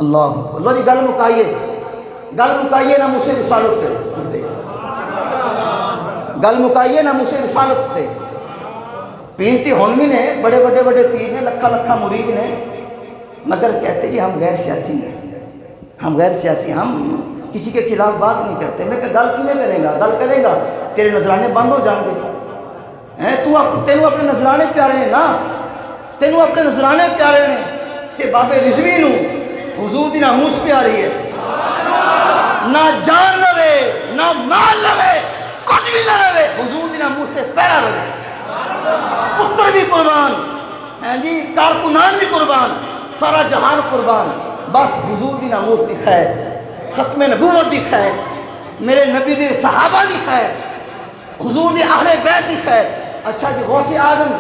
اللہ اللہ جی گل مکائیے نہ مجھ سے رسالت تے گل مکائیے نہ مجھ سے رسالت تے پیر تے ہن بھی نے بڑے بڑے پیر نے لکھا لکھا مرید نے مگر کہتے جی ہم غیر سیاسی ہیں ہم کسی کے خلاف بات نہیں کرتے میں کہ گل کیویں کرے گا گل کرے گا تیرے نذرانے بند ہو جان گے تینوں اپنے نذرانے پیارے ہیں نا تینوں اپنے نذرانے پیارے نے کہ بابے رضوی نو حضور دی ناموس پیاری ہے نہ جان لوے نہ مال لوے کچھ بھی نہ لوے حضور دی ناموس تے پیرا لوے پتر بھی قربان جی کارکنان بھی قربان سارا جہان قربان بس حضور دی ناموس دی خیر ختم نبوت دی خیر میرے نبی دی صحابہ دی خیر حضور دی اہل بیت دی خیر اچھا جی غوث اعظم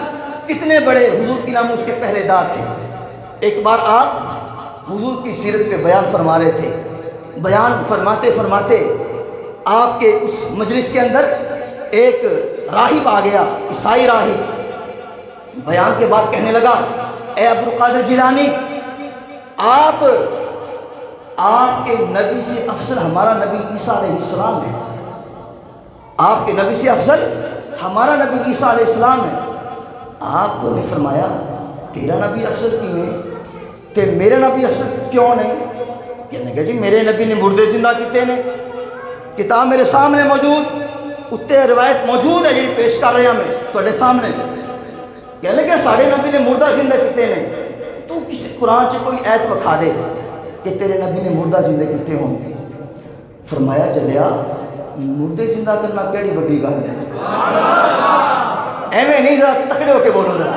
کتنے بڑے حضور کی ناموس کے پہرے دار تھے ایک بار آپ حضور کی سیرت پہ بیان فرما رہے تھے بیان فرماتے آپ کے اس مجلس کے اندر ایک راہب آ گیا عیسائی راہب بیان کے بعد کہنے لگا اے عبدالقادر جیلانی آپ کے نبی سے افضل ہمارا نبی عیسیٰ علیہ السلام ہے آپ کے نبی سے افضل ہمارا نبی عیسیٰ علیہ السلام ہے آپ نے فرمایا تیرا نبی افضل کیوں ہے تے میرے نبی افضل کیوں نہیں کہنے کہ جی میرے نبی نے مردے زندہ کیتے نے کتاب میرے سامنے موجود اتنے روایت موجود ہے جی پیش کر رہا میں تھوڑے سامنے کہنے کہ ساڑھے نبی نے مردہ زندہ کیتے نے تو کسی قرآن سے کوئی ایت بکھا دے کہ تیرے نبی نے مردہ زندہ کیتے ہوں فرمایا چلیا مردے زندہ کرنا کیڑی بڑی گل ہے ایویں نہیں ذرا تکڑے ہو کے بولو ذرا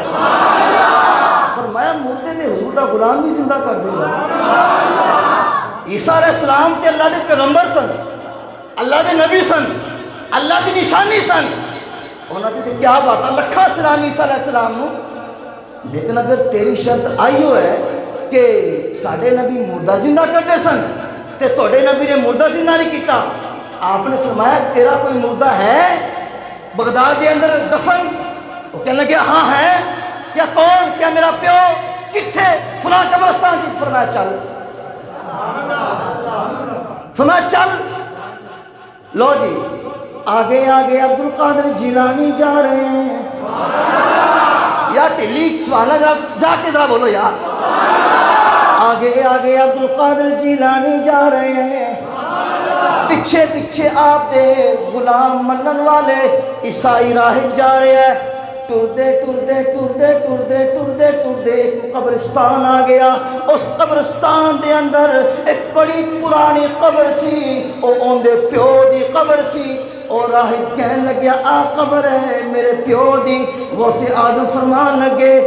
فرمایا مردے دے حضور دا غلام بھی زندہ کر دے گا عیسیٰ علیہ السلام تے اللہ دے پیغمبر سن اللہ دے نبی سن اللہ دی نشانی سن انہاں تے کیا بات ہے لکھا سلام عیسیٰ علیہ السلام نو لیکن اگر تیری شرط آئی ہو ہے کہ ساڑھے نبی مردہ زندہ کرتے سن تے توڑے نبی نے مردہ زندہ نہیں کیتا آپ نے فرمایا تیرا کوئی مردہ ہے بغداد کے اندر دفن وہ کہنے لگے ہاں ہے یا کون کیا میرا پیو کتھے فلاں قبرستان کی فرمایا چل لو جی آگے عبدالقادر جیلانی جا رہے ہیں یا ٹلی سوالا جا کے ذرا بولو یار آگے عبدالقادر جیلانی جا رہے ہیں پیچھے آپ دے غلام منن والے عیسائی راہب جا رہے ہیں ٹردے ایک قبرستان آ گیا اس قبرستان دے اندر ایک بڑی پرانی قبر سی او دے پیو دی قبر سی اور راہب کہنے لگیا آ قبر ہے میرے پیو دی غوث اعظم فرمان لگے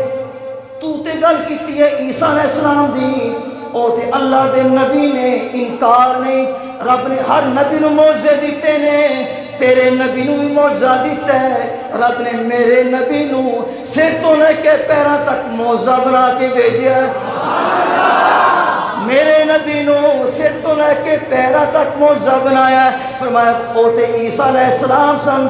تو تے گل کیتی ہے عیسیٰ علیہ السلام دی او تے اللہ دے نبی نے انکار نہیں رب نے ہر نبی نو معجزے دیتے نے تیرے نبی نو بھی معجزہ دیتا ہے رب نے میرے نبی نو سر تو لے کے پیروں تک معجزہ بنا کے بھیجا ہے میرے نبی نو سر تو لے کے پیروں تک معجزہ بنایا ہے فرمایا او تے عیسیٰ علیہ السلام سن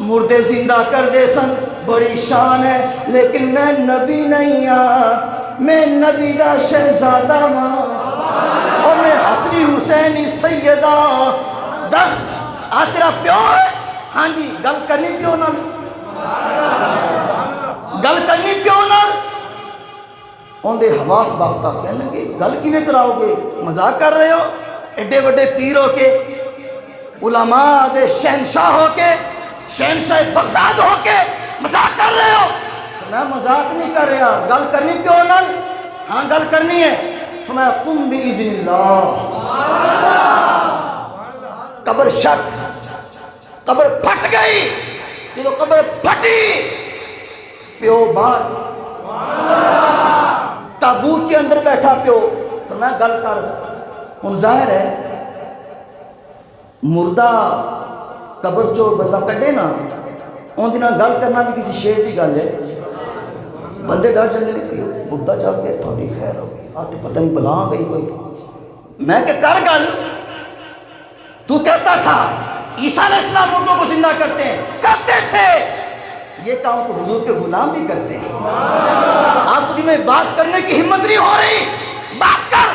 مردے زندہ کر دے سن بڑی شان ہے لیکن میں نبی نہیں میں نبی دا شہزادہ ماں اور میں حسنی حسینی سیدہ دس تیرا پیو ہے ہاں جی گل کرنی پیو نال اندے حواس باختہ کہنے لگے گل کیویں کراؤ گے مذاق کر رہے ہو ایڈے بڑے پیر ہو کے علماء دے شہنشاہ ہو کے شہنشاہ بغداد ہو کے مذاق کر رہے ہو میں مذاق نہیں کر رہا گل کرنی پیو نال ہاں گل کرنی ہے فرمایا قم باذن اللہ قبر شک قبر پھٹ گئی جب قبر پھٹی پیو باہر تابوت کے اندر بیٹھا پیو فرمایا گل کر ہن ظاہر ہے مردہ قبر چو بندہ کڈے نا ان دن گل کرنا بھی کسی شیر کی گل ہے بندے ڈر جاندے نے کہ مردہ جا کے تھوڑی خیر ہو گئی آتے پتہ نہیں بلا گئی کوئی میں کہ کر گل تو کہتا تھا عیسیٰ علیہ السلام مردوں کو زندہ کرتے تھے یہ کام تو حضور کے غلام بھی کرتے ہیں آپ تجھے میں بات کرنے کی ہمت نہیں ہو رہی بات کر